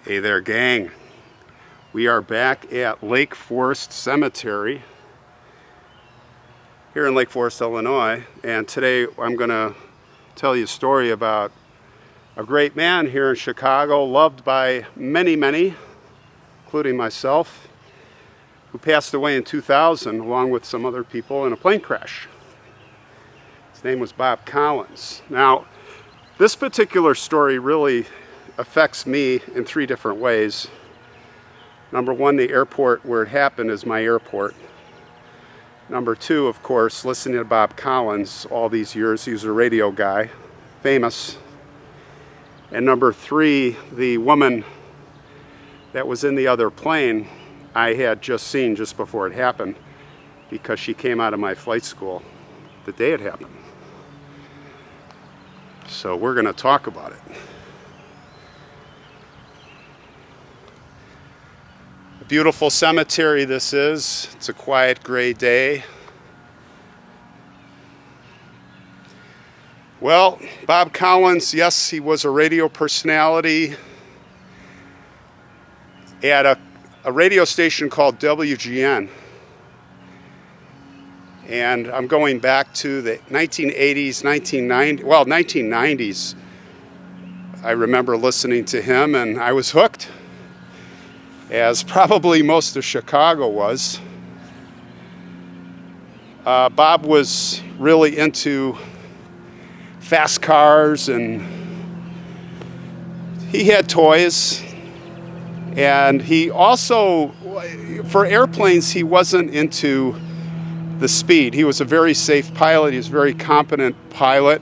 Hey there, gang. We are back at Lake Forest Cemetery here in Lake Forest, Illinois, and today I'm going to tell you a story about a great man here in Chicago, loved by many, including myself, who passed away in 2000 along with some other people in a plane crash. His name was Bob Collins. Now, this particular story really affects me in three different ways. Number one, the airport where it happened is my airport. Number two, of course, listening to Bob Collins all these years. He was a radio guy, famous. And number three, the woman that was in the other plane I had just seen just before it happened, because she came out of my flight school the day it happened. So we're going to talk about it. Beautiful cemetery this is. It's a quiet gray day. Well, Bob Collins, yes, he was a radio personality at a radio station called WGN. And I'm going back to the 1980s, 1990s. I remember listening to him and I was hooked, as probably most of Chicago was. Bob was really into fast cars, and he had toys. And he also, for airplanes, he wasn't into the speed. He was a very safe pilot. He was a very competent pilot.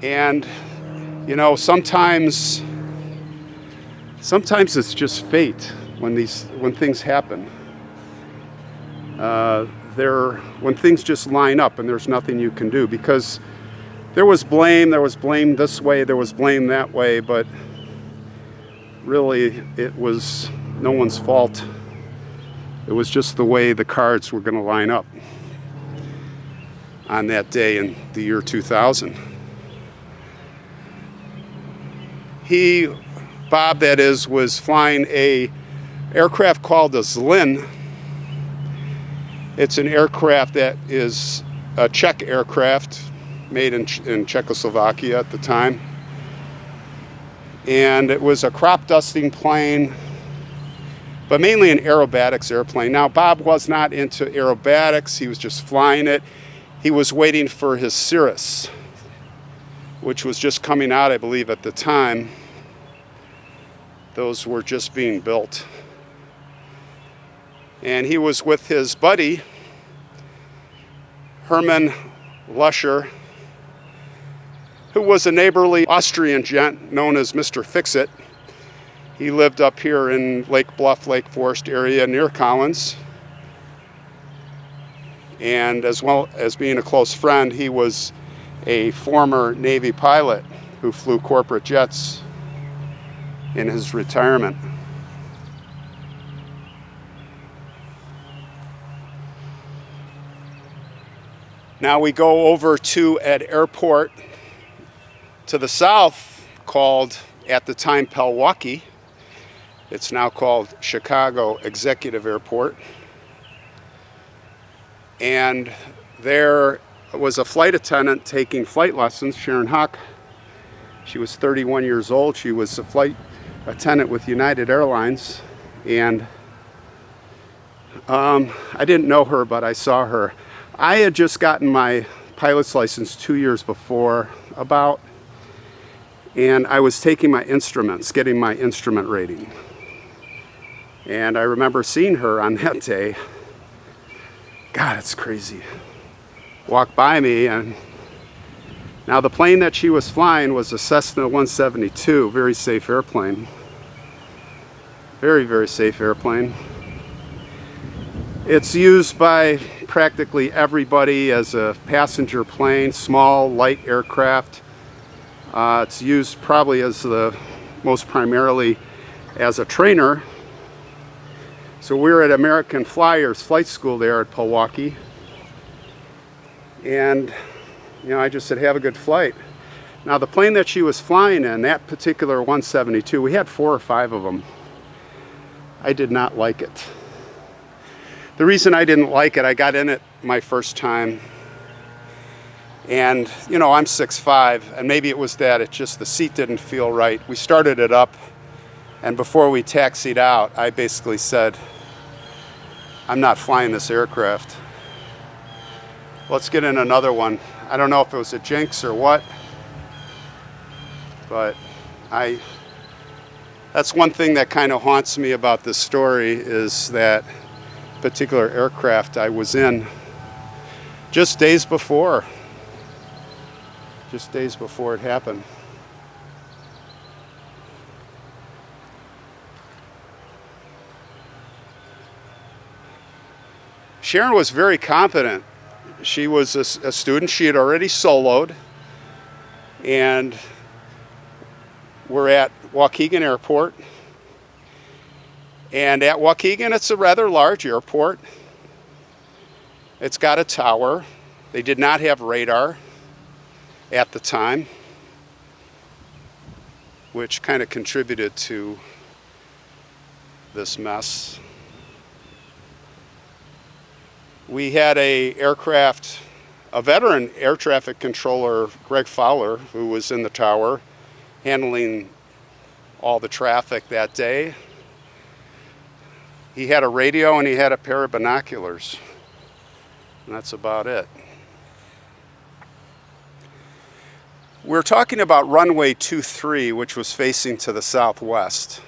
And you know, sometimes it's just fate when things happen. When things just line up and there's nothing you can do, because there was blame this way, there was blame that way, but really it was no one's fault. It was just the way the cards were going to line up on that day in the year 2000. Bob, that is, was flying a aircraft called a Zlin. It's an aircraft that is a Czech aircraft made in Czechoslovakia at the time. And it was a crop dusting plane, but mainly an aerobatics airplane. Now, Bob was not into aerobatics. He was just flying it. He was waiting for his Cirrus, which was just coming out, I believe, at the time. Those were just being built. And he was with his buddy, Herman Luscher, who was a neighborly Austrian gent known as Mr. Fix-It. He lived up here in Lake Bluff, Lake Forest area near Collins. And as well as being a close friend, he was a former Navy pilot who flew corporate jets in his retirement. Now we go over to an airport to the south called, at the time, Milwaukee. It's now called Chicago Executive Airport. And there was a flight attendant taking flight lessons, Sharon Huck. She was 31 years old. She was a flight attendant with United Airlines. And I didn't know her, but I saw her. I had just gotten my pilot's license 2 years before, and I was taking my instruments, getting my instrument rating. And I remember seeing her on that day. God, it's crazy. Walked by me, and now the plane that she was flying was a Cessna 172, very safe airplane. Very, very safe airplane. It's used by practically everybody as a passenger plane, small, light aircraft. It's used probably as most primarily as a trainer. So we were at American Flyers flight school there at Milwaukee. And, you know, I just said, have a good flight. Now the plane that she was flying in, that particular 172, we had 4 or 5 of them. I did not like it. The reason I didn't like it, I got in it my first time, and you know, I'm 6'5", and maybe it was that, it just, the seat didn't feel right. We started it up, and before we taxied out, I basically said, I'm not flying this aircraft. Let's get in another one. I don't know if it was a jinx or what, but that's one thing that kind of haunts me about this story, is that particular aircraft I was in just days before it happened. Sharon was very competent. She was a student. She had already soloed, and we're at Waukegan Airport. And at Waukegan, it's a rather large airport. It's got a tower. They did not have radar at the time, which kind of contributed to this mess. We had a veteran air traffic controller, Greg Fowler, who was in the tower handling all the traffic that day. He had a radio and he had a pair of binoculars, and that's about it. We're talking about runway 23, which was facing to the southwest.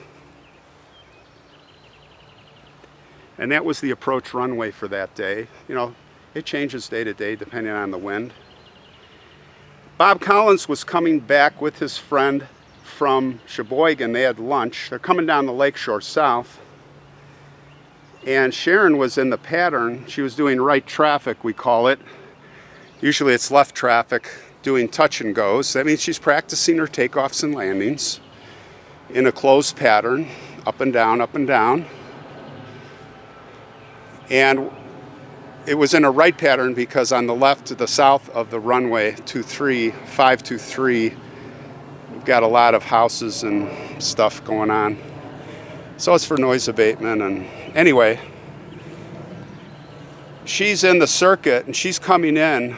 And that was the approach runway for that day. You know, it changes day to day depending on the wind. Bob Collins was coming back with his friend from Sheboygan. They had lunch. They're coming down the lakeshore south. And Sharon was in the pattern. She was doing right traffic, we call it. Usually it's left traffic, doing touch and goes. That means she's practicing her takeoffs and landings in a closed pattern, up and down, up and down. And it was in a right pattern because on the left to the south of the runway 523, we've got a lot of houses and stuff going on. So it's for noise abatement. And anyway, she's in the circuit and she's coming in,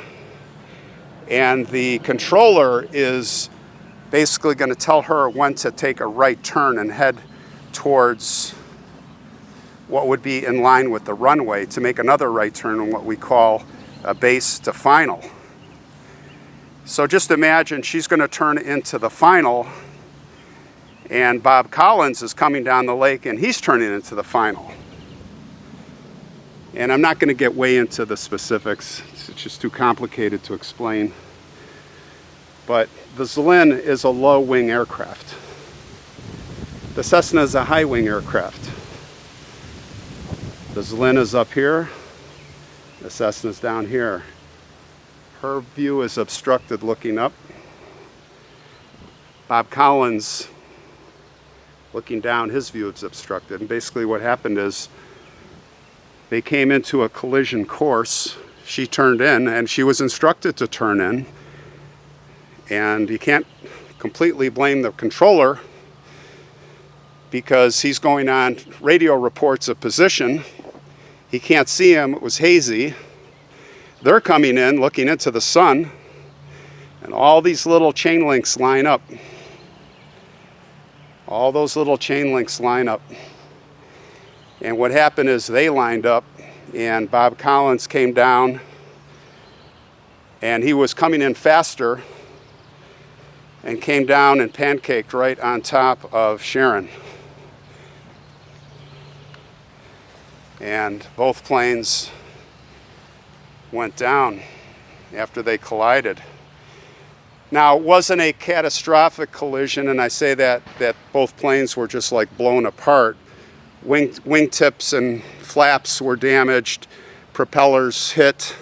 and the controller is basically going to tell her when to take a right turn and head towards what would be in line with the runway to make another right turn on what we call a base to final. So just imagine she's going to turn into the final, and Bob Collins is coming down the lake and he's turning into the final. And I'm not going to get way into the specifics. It's just too complicated to explain. But the Zlin is a low-wing aircraft. The Cessna is a high-wing aircraft. The Zlin is up here. The Cessna's down here. Her view is obstructed looking up. Bob Collins, looking down, his view is obstructed. And basically what happened is they came into a collision course. She turned in, and she was instructed to turn in. And you can't completely blame the controller because he's going on radio reports of position. He can't see him. It was hazy. They're coming in, looking into the sun, and all these little chain links line up. All those little chain links line up. And what happened is they lined up, and Bob Collins came down, and he was coming in faster and came down and pancaked right on top of Sharon. And both planes went down after they collided. Now, it wasn't a catastrophic collision, and I say that both planes were just like blown apart. Wingtips and flaps were damaged, propellers hit,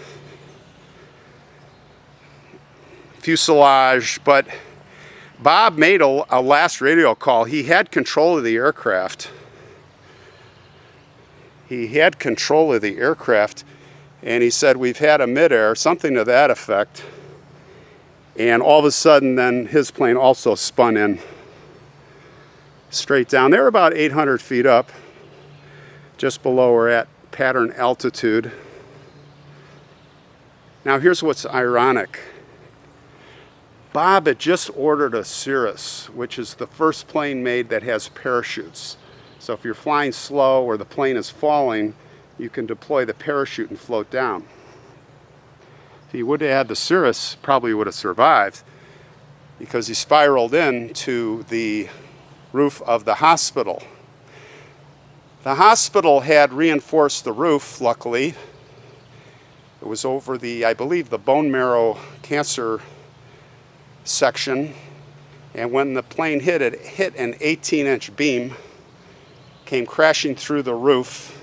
fuselage, but Bob made a last radio call. He had control of the aircraft. He had control of the aircraft, and he said, we've had a midair, something to that effect. And all of a sudden, then his plane also spun in straight down. They were about 800 feet up, just below or at pattern altitude. Now here's what's ironic. Bob had just ordered a Cirrus, which is the first plane made that has parachutes. So if you're flying slow or the plane is falling, you can deploy the parachute and float down. If he would have had the Cirrus, probably would have survived, because he spiraled into the roof of the hospital. The hospital had reinforced the roof, luckily. It was over the, I believe, the bone marrow cancer section. And when the plane hit, it hit an 18-inch beam, came crashing through the roof,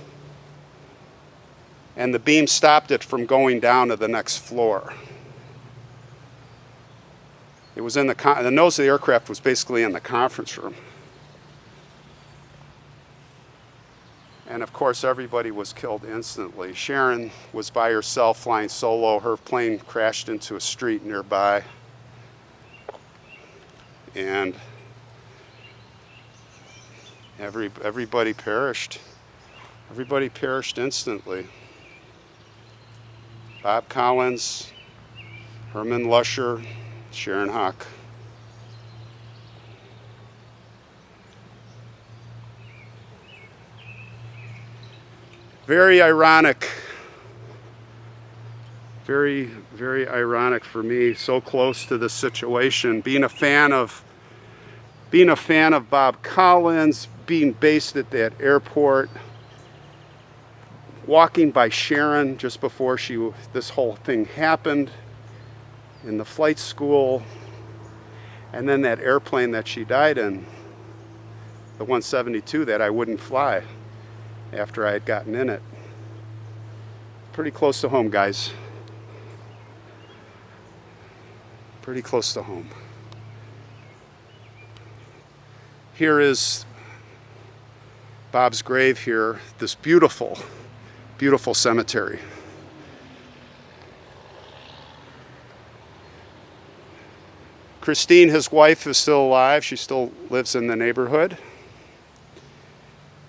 and the beam stopped it from going down to the next floor. It was in the nose of the aircraft was basically in the conference room. And of course, everybody was killed instantly. Sharon was by herself flying solo. Her plane crashed into a street nearby. And everybody perished. Everybody perished instantly. Bob Collins, Herman Lusher, Sharon Hawk. Very ironic. Very, very ironic for me, so close to the situation. Being a fan of Bob Collins, being based at that airport, walking by Sharon just before this whole thing happened, in the flight school, and then that airplane that she died in, the 172 that I wouldn't fly after I had gotten in it. Pretty close to home, guys. Pretty close to home. Here is Bob's grave here, this beautiful, beautiful cemetery. Christine, his wife, is still alive. She still lives in the neighborhood.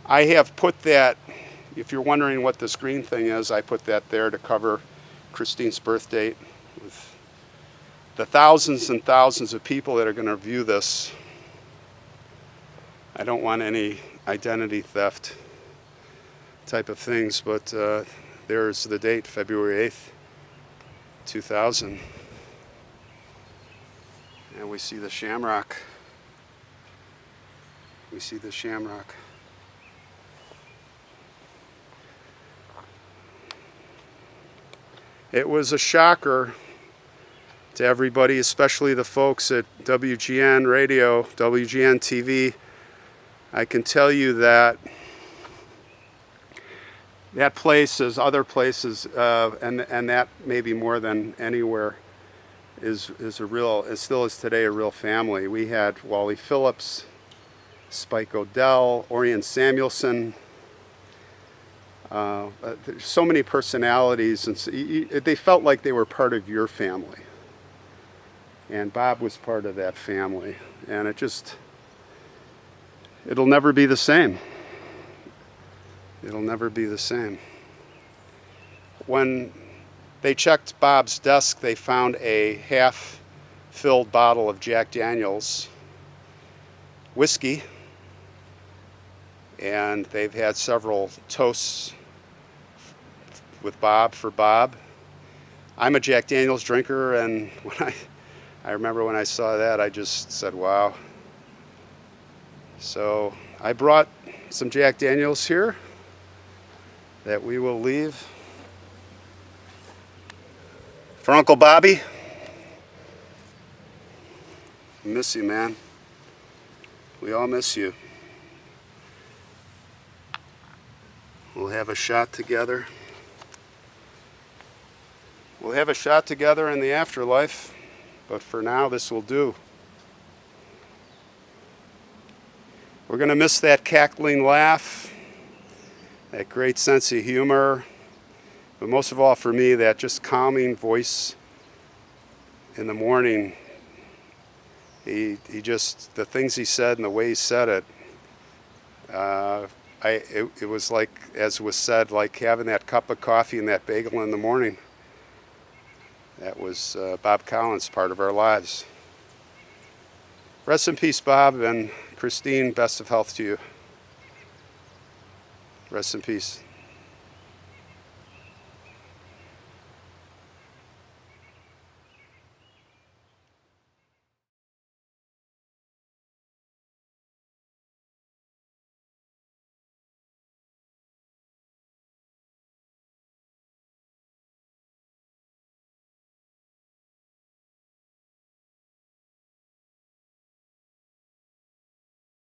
I have put that, if you're wondering what this green thing is, I put that there to cover Christine's birth date. With the thousands and thousands of people that are going to view this, I don't want any identity theft type of things, but there's the date, February 8th, 2000. And we see the shamrock. We see the shamrock. It was a shocker to everybody, especially the folks at WGN Radio, WGN TV. I can tell you that that place, as other places, and that maybe more than anywhere, is a real, it still is today, a real family. We had Wally Phillips, Spike O'Dell, Orion Samuelson. There's so many personalities, and so they felt like they were part of your family. And Bob was part of that family. And it'll never be the same. It'll never be the same. When they checked Bob's desk, they found a half-filled bottle of Jack Daniel's whiskey. And they've had several toasts with Bob for Bob. I'm a Jack Daniel's drinker, and when I remember when I saw that, I just said, wow. So I brought some Jack Daniel's here that we will leave for Uncle Bobby. I miss you, man. We all miss you. We'll have a shot together. We'll have a shot together in the afterlife, but for now, this will do. We're going to miss that cackling laugh, that great sense of humor, but most of all for me, that just calming voice in the morning, he just, the things he said and the way he said it, it was like, as was said, like having that cup of coffee and that bagel in the morning. That was Bob Collins, part of our lives. Rest in peace, Bob, and Christine, best of health to you. Rest in peace.